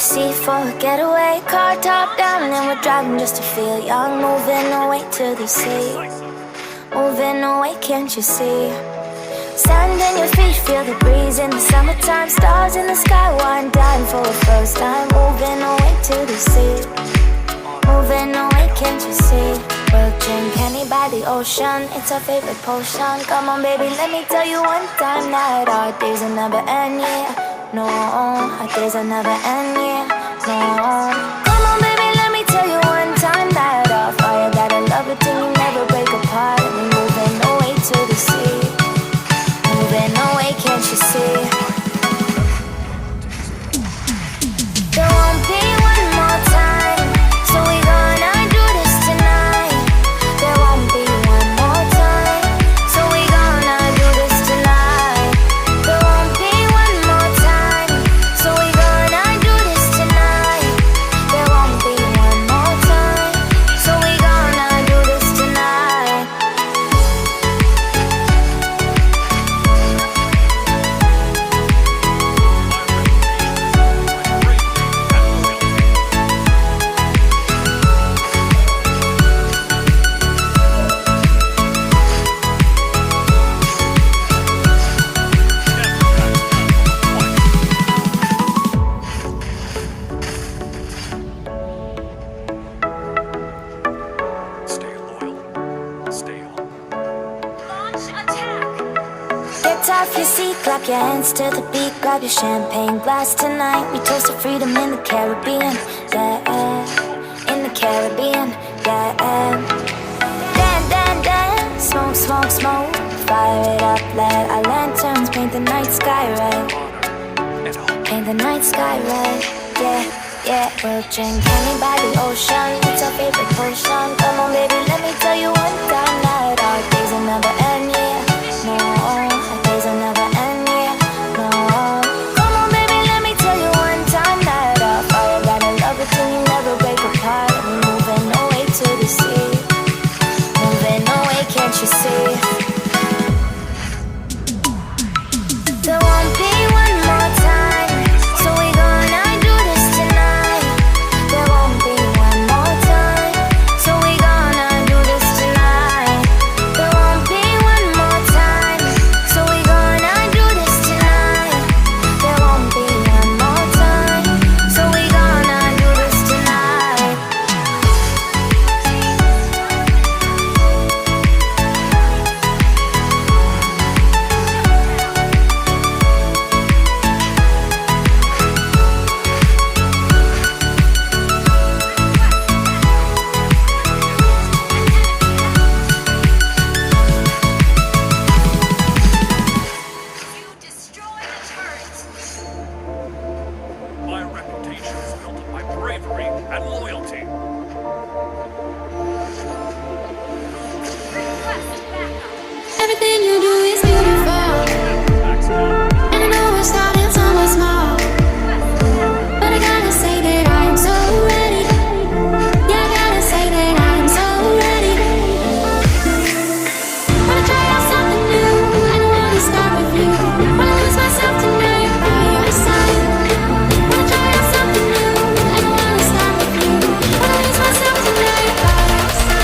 see for a getaway? Car top down and we're driving just to feel young. Moving away to the sea, moving away, can't you see? Sand in your feet, feel the breeze in the summertime. Stars in the sky, one dying for a first time. Moving away to the sea, moving away, can't you see? We'll drink honey by the ocean, it's our favorite potion. Come on baby, let me tell you one time that our days will never end, yeah. No, our days will never end, yeah. No. Come on baby, let me tell you one time that our fire got a love it till we never break apart. And we're moving away to the sea, moving away, can't you see? There won't be one more time, so we gonna do this tonight. There won't be one more time, so we gonna do this tonight. There won't be one more time, so we gonna do this tonight. There won't be one more time, so we gonna do this tonight. Stay loyal. Stay on. Get off your seat, clap your hands to the beat. Grab your champagne glass tonight. We toast to freedom in the Caribbean, yeah. In the Caribbean, yeah. Dan, dan, dan, smoke, smoke, smoke. Fire it up, let our lanterns paint the night sky red. Paint the night sky red, yeah, yeah. We'll drink honey by the ocean, it's our favorite potion. Come on baby, let me tell you one time that our days will never end, yeah. No, our days will never end, yeah. No. Come on baby, let me tell you one time that our fire got a love it till you never break apart. And we're moving away to the sea, moving away, can't you see? There won't be one more time, so we gonna do this tonight. There won't be one more time, so we gonna do this tonight. There won't be one more time, so we gonna do this tonight. There won't be one more time, so we gonna do this tonight. My reputation is built on my bravery and loyalty. Everything you do is beautiful, and I know we're starting somewhere small, but I gotta say that I'm so ready. Yeah, I gotta say that I'm so ready. Wanna try out something new, and I wanna start with you. Wanna lose myself tonight by your side. Wanna try out something new, and I wanna start with you. Wanna lose myself tonight by your side.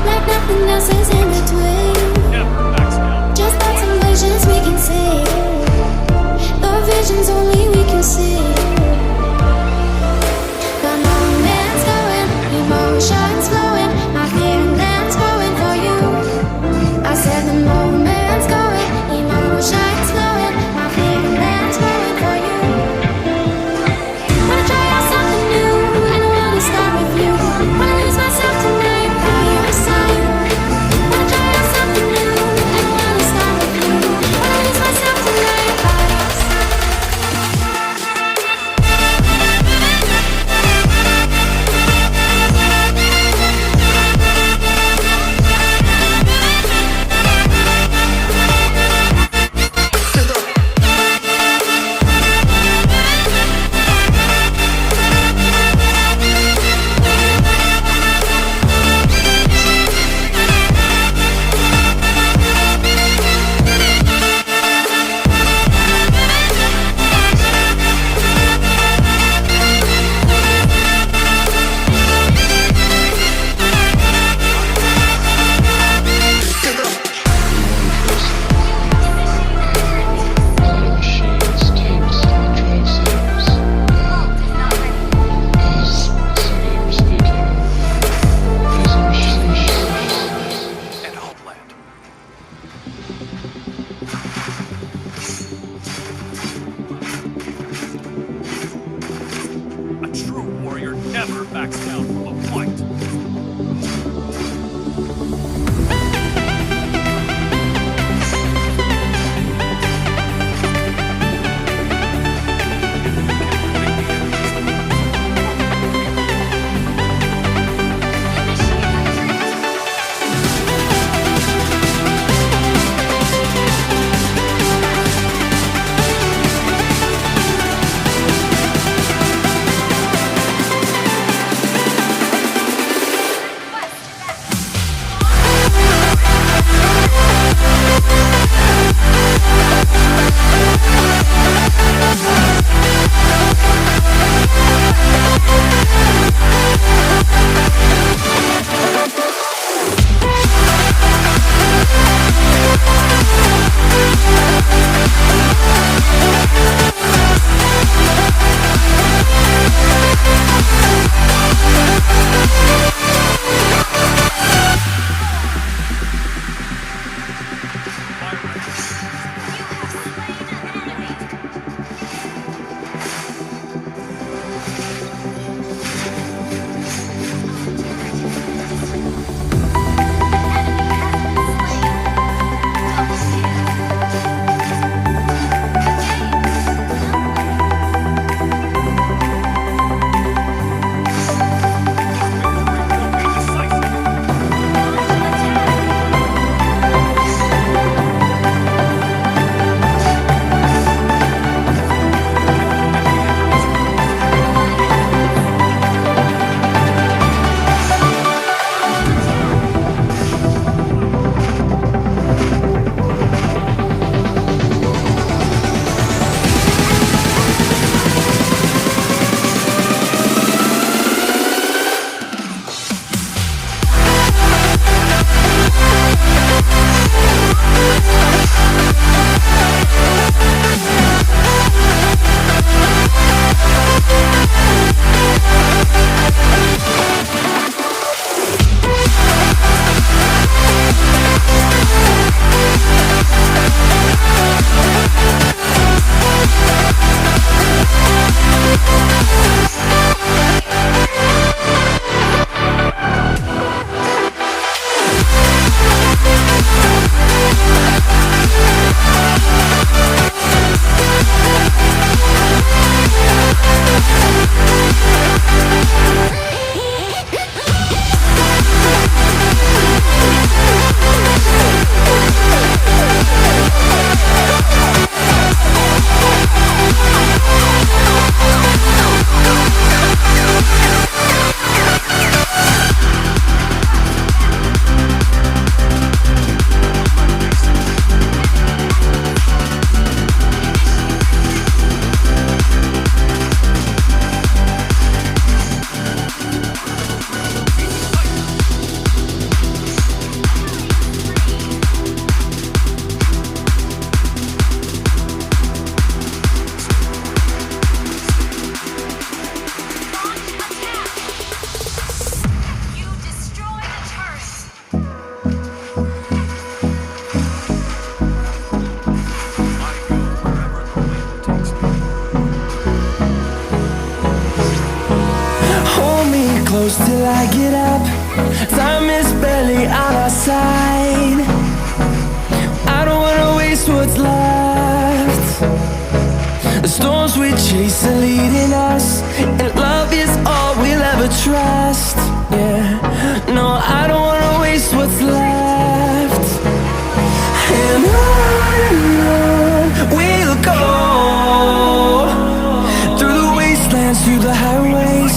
Like nothing else is in between. Just thoughts and visions we can see. The visions only we can see. The moment's going, emotions flowing. My feelings growing for you. I said the moment's going, emotions flowing. My feelings growing for you. Wanna try out something new, and I wanna start with you. Wanna lose myself tonight by your side. Wanna try out close till I get up. Time is barely on our side. I don't wanna waste what's left. The storms we chase are leading us, and love is all we'll ever trust. Yeah, no, I don't wanna waste what's left. And on we'll go, through the wastelands, through the highways,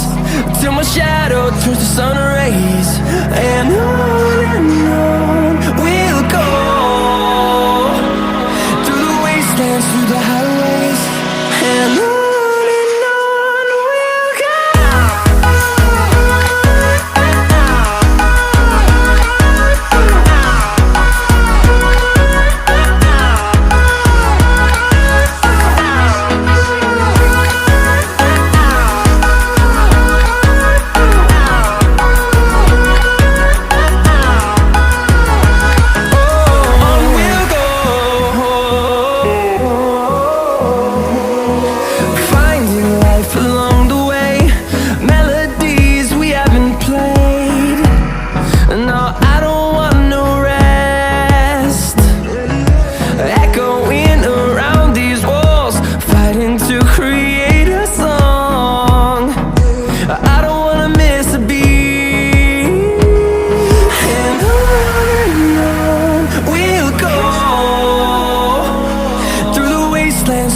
till my shadow turns to sun rays. And on we'll go, through the wastelands, through the highways, and on we'll go.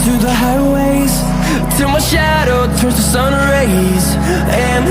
Through the highways, till my shadow turns to sun rays. And